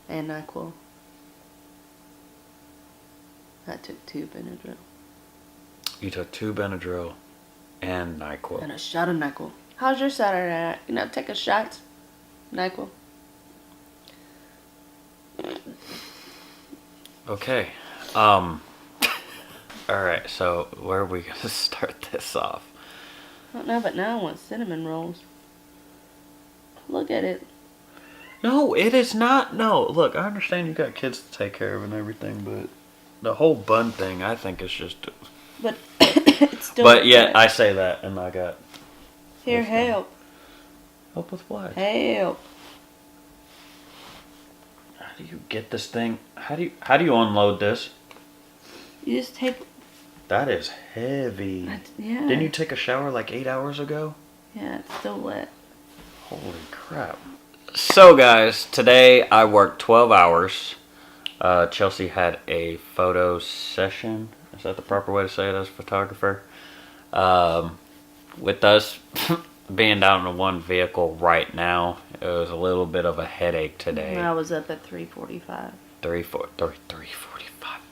And NyQuil. I took 2 Benadryl. You took 2 Benadryl and NyQuil. And a shot of NyQuil. How's your Saturday night? You know, take a shot. NyQuil. Okay. Alright, so where are we going to start this off? I don't know, but now I want cinnamon rolls. Look at it. No, it is not. No, look, I understand you got kids to take care of and everything, but the whole bun thing, I think is just... But it's still... But yeah, I say that, and I got... Here, help. Help with what? Help. How do you get this thing? How do you unload this? You just take... That is heavy. Yeah. Didn't you take a shower like 8 hours ago? Yeah, it's still wet. Holy crap. So guys, today I worked 12 hours. Chelsea had a photo session. Is that the proper way to say it as a photographer? With us being down in one vehicle right now, it was a little bit of a headache today. I was up at 3:45. 3:45.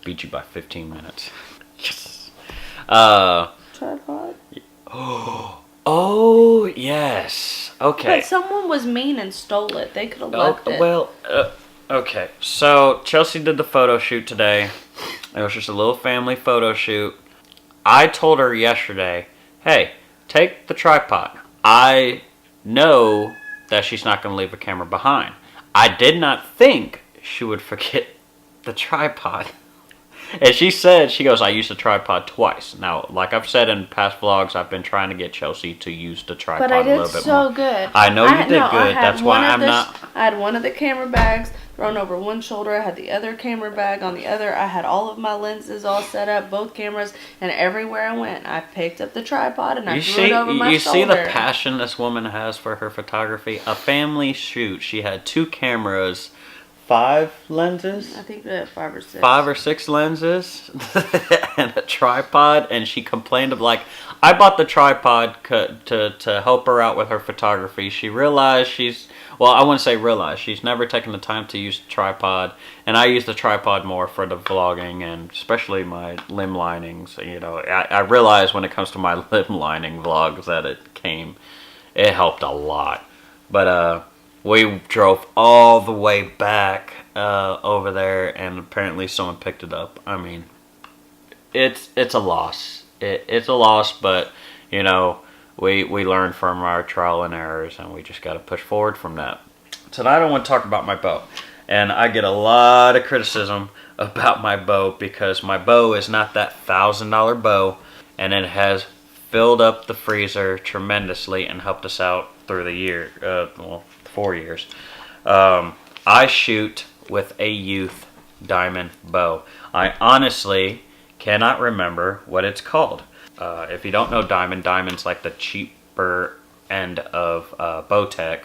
Beat you by 15 minutes. Yes. Tripod? Oh, yes. Okay. But someone was mean and stole it. They could have left it. Well, okay. So, Chelsea did the photo shoot today. It was just a little family photo shoot. I told her yesterday, hey, take the tripod. I know that she's not going to leave a camera behind. I did not think she would forget the tripod. And she said, she goes, I used the tripod twice. Now, like I've said in past vlogs, I've been trying to get Chelsea to use the tripod a little bit more. But I did so good. I know you did good. That's why I'm not... I had one of the camera bags thrown over one shoulder. I had the other camera bag on the other. I had all of my lenses all set up, both cameras, and everywhere I went, I picked up the tripod and I threw it over my shoulder. You see the passion this woman has for her photography? A family shoot. She had 2 cameras, 5 lenses? I think we had 5 or 6. 5 or 6 lenses and a tripod, and she complained of I bought the tripod to help her out with her photography. She realized I wouldn't say realized, she's never taken the time to use the tripod, and I use the tripod more for the vlogging and especially my limb linings. You know, I realize when it comes to my limb lining vlogs that it helped a lot. But we drove all the way back over there, and apparently someone picked it up. I mean, it's a loss. It's a loss, but you know, we learn from our trial and errors, and we just got to push forward from that. Tonight I want to talk about my bow, and I get a lot of criticism about my bow because my bow is not that $1,000 bow, and it has filled up the freezer tremendously and helped us out through the year. 4 years. I shoot with a youth diamond bow. I honestly cannot remember what it's called. If you don't know diamond's like the cheaper end of Bowtech.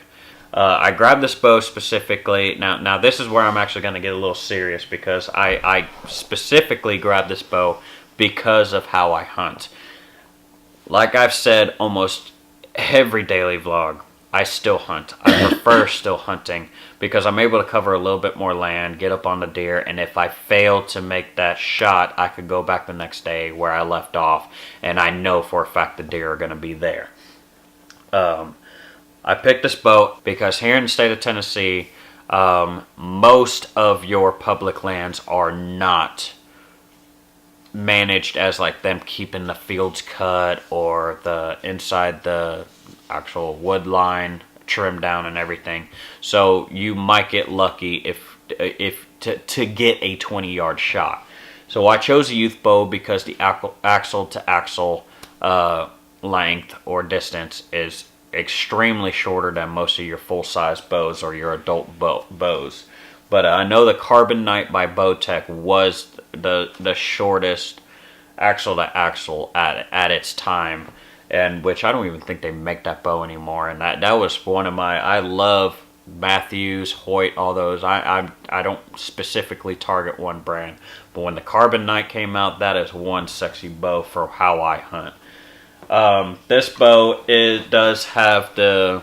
I grabbed this bow specifically. Now this is where I'm actually going to get a little serious because I specifically grabbed this bow because of how I hunt. Like I've said almost every daily vlog, I still hunt. I prefer still hunting because I'm able to cover a little bit more land, get up on the deer, and if I fail to make that shot, I could go back the next day where I left off, and I know for a fact the deer are going to be there. I picked this bow because here in the state of Tennessee, most of your public lands are not managed as like them keeping the fields cut or the inside the actual wood line trimmed down and everything. So you might get lucky if to get a 20-yard shot. So I chose a youth bow because the axle to axle length or distance is extremely shorter than most of your full-size bows or your adult bows. But I know the Carbon Knight by Bowtech was the shortest axle to axle at its time, and which I don't even think they make that bow anymore. And that was one of my, I love Matthews, Hoyt, all those. I don't specifically target one brand, but when the Carbon Knight came out, that is one sexy bow for how I hunt. This bow does have the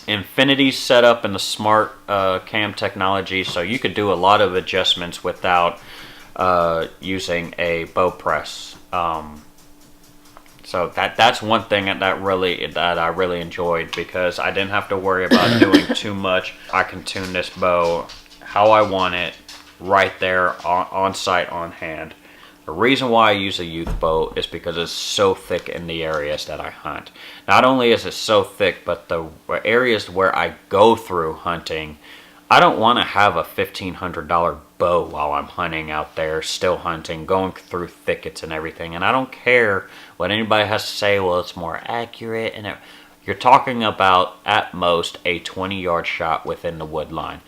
Infinity's set up in the smart cam technology, so you could do a lot of adjustments without using a bow press. So that's one thing that I really enjoyed, because I didn't have to worry about doing too much. I can tune this bow how I want it right there on site, on hand. The reason why I use a youth bow is because it's so thick in the areas that I hunt. Not only is it so thick, but the areas where I go through hunting, I don't want to have a $1,500 bow while I'm hunting out there, still hunting, going through thickets and everything. And I don't care what anybody has to say, well, it's more accurate. And you're talking about, at most, a 20-yard shot within the wood line.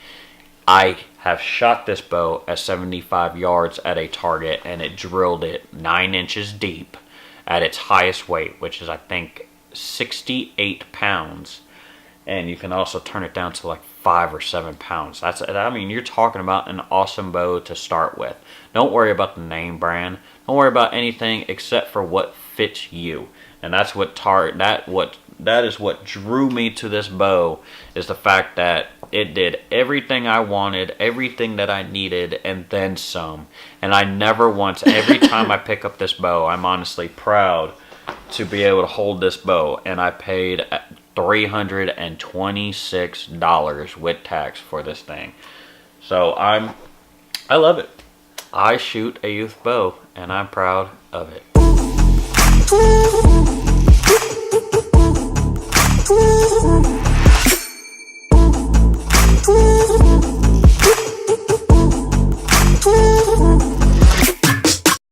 I have shot this bow at 75 yards at a target, and it drilled it 9 inches deep at its highest weight, which is, I think, 68 pounds. And you can also turn it down to like 5 or 7 pounds. I mean, you're talking about an awesome bow to start with. Don't worry about the name brand. Don't worry about anything except for what fits you. And that's that is what drew me to this bow, is the fact that it did everything I wanted, everything that I needed, and then some. And I never once, every time I pick up this bow, I'm honestly proud to be able to hold this bow. And I paid $326 with tax for this thing. So I love it. I shoot a youth bow, and I'm proud of it.